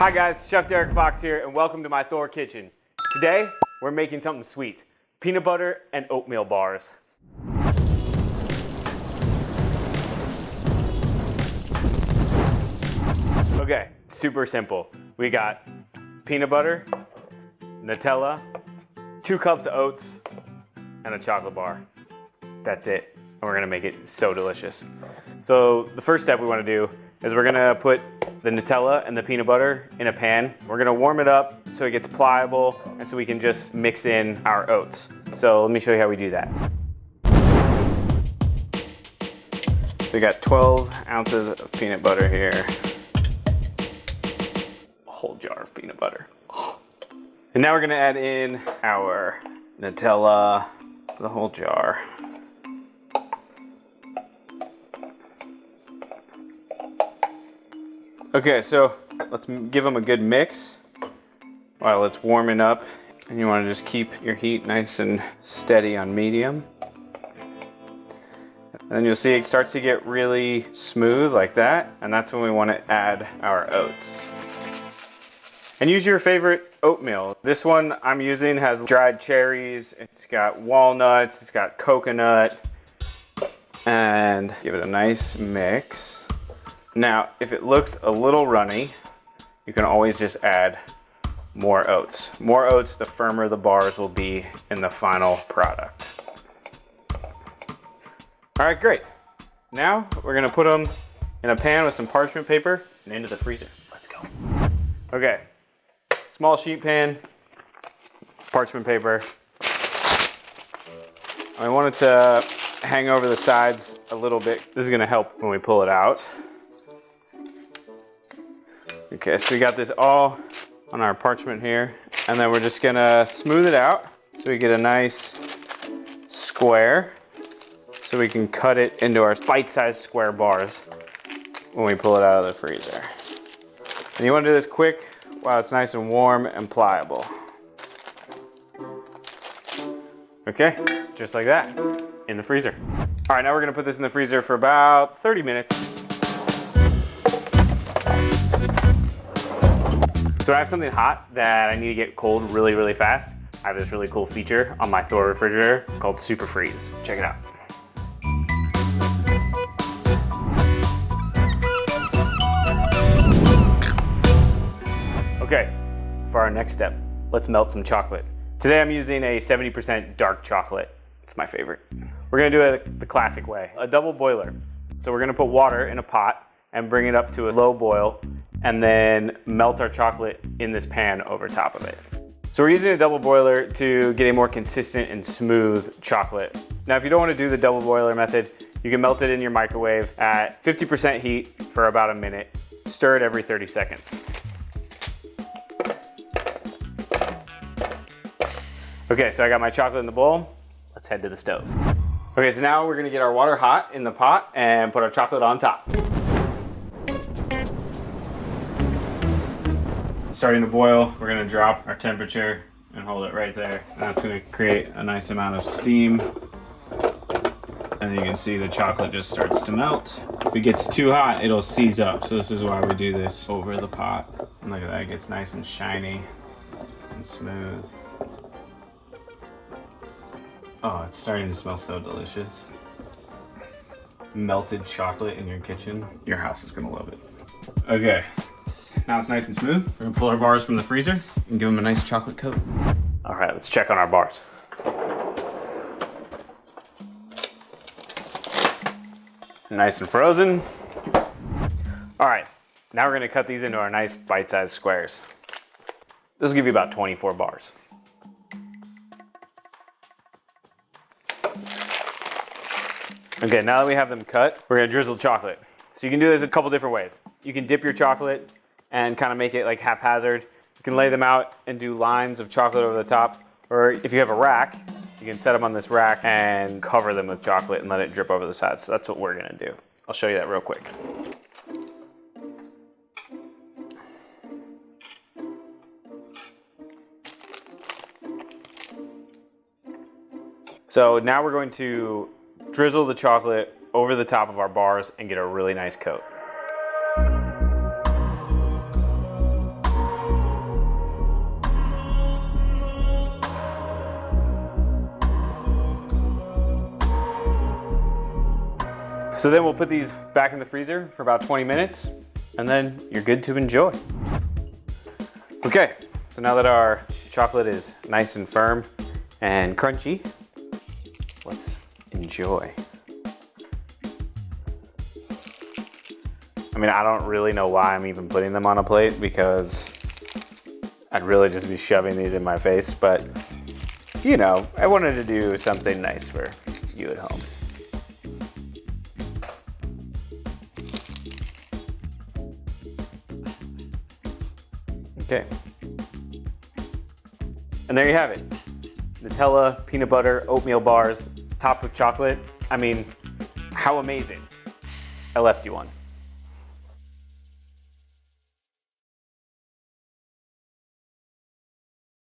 Hi guys, Chef Derrick Fox here and welcome to my THOR kitchen. Today, we're making something sweet. Peanut butter and oatmeal bars. Okay, super simple. We got peanut butter, Nutella, 2 cups of oats, and a chocolate bar. That's it. And we're gonna make it so delicious. So the first step we wanna do is we're gonna put the Nutella and the peanut butter in a pan. We're gonna warm it up so it gets pliable and so we can just mix in our oats. So let me show you how we do that. We got 12 ounces of peanut butter here. A whole jar of peanut butter. And now we're gonna add in our Nutella, the whole jar. Okay, so let's give them a good mix while it's warming up. And you want to just keep your heat nice and steady on medium. And then you'll see it starts to get really smooth like that. And that's when we want to add our oats. And use your favorite oatmeal. This one I'm using has dried cherries, it's got walnuts, it's got coconut. And give it a nice mix. Now, if it looks a little runny, you can always just add more oats. More oats, the firmer the bars will be in the final product. All right, great. Now, we're gonna put them in a pan with some parchment paper and into the freezer. Let's go. Okay, small sheet pan, parchment paper. I want it to hang over the sides a little bit. This is gonna help when we pull it out. Okay, so we got this all on our parchment here, and then we're just gonna smooth it out so we get a nice square so we can cut it into our bite-sized square bars when we pull it out of the freezer. And you wanna do this quick while it's nice and warm and pliable. Okay, just like that, in the freezer. All right, now we're gonna put this in the freezer for about 30 minutes. So I have something hot that I need to get cold really, really fast. I have this really cool feature on my THOR refrigerator called Super Freeze. Check it out. Okay, for our next step, let's melt some chocolate. Today I'm using a 70% dark chocolate. It's my favorite. We're gonna do it the classic way, a double boiler. So we're gonna put water in a pot and bring it up to a low boil and then melt our chocolate in this pan over top of it. So we're using a double boiler to get a more consistent and smooth chocolate. Now, if you don't want to do the double boiler method, you can melt it in your microwave at 50% heat for about a minute. Stir it every 30 seconds. Okay, so I got my chocolate in the bowl. Let's head to the stove. Okay, so now we're gonna get our water hot in the pot and put our chocolate on top. Starting to boil, we're gonna drop our temperature and hold it right there. And that's gonna create a nice amount of steam. And then you can see the chocolate just starts to melt. If it gets too hot, it'll seize up. So this is why we do this over the pot. And look at that, it gets nice and shiny and smooth. Oh, it's starting to smell so delicious. Melted chocolate in your kitchen. Your house is gonna love it. Okay. Now it's nice and smooth. We're gonna pull our bars from the freezer and give them a nice chocolate coat. All right, let's check on our bars. Nice and frozen. All right, now we're gonna cut these into our nice bite-sized squares. This will give you about 24 bars. Okay, now that we have them cut, we're gonna drizzle chocolate. So you can do this a couple different ways. You can dip your chocolate and kind of make it like haphazard. You can lay them out and do lines of chocolate over the top. Or if you have a rack, you can set them on this rack and cover them with chocolate and let it drip over the sides. So that's what we're gonna do. I'll show you that real quick. So now we're going to drizzle the chocolate over the top of our bars and get a really nice coat. So then we'll put these back in the freezer for about 20 minutes, and then you're good to enjoy. Okay, so now that our chocolate is nice and firm and crunchy, let's enjoy. I mean, I don't really know why I'm even putting them on a plate, because I'd really just be shoving these in my face, but you know, I wanted to do something nice for you at home. Okay. And there you have it. Nutella, peanut butter, oatmeal bars, topped with chocolate. I mean, how amazing. I left you one.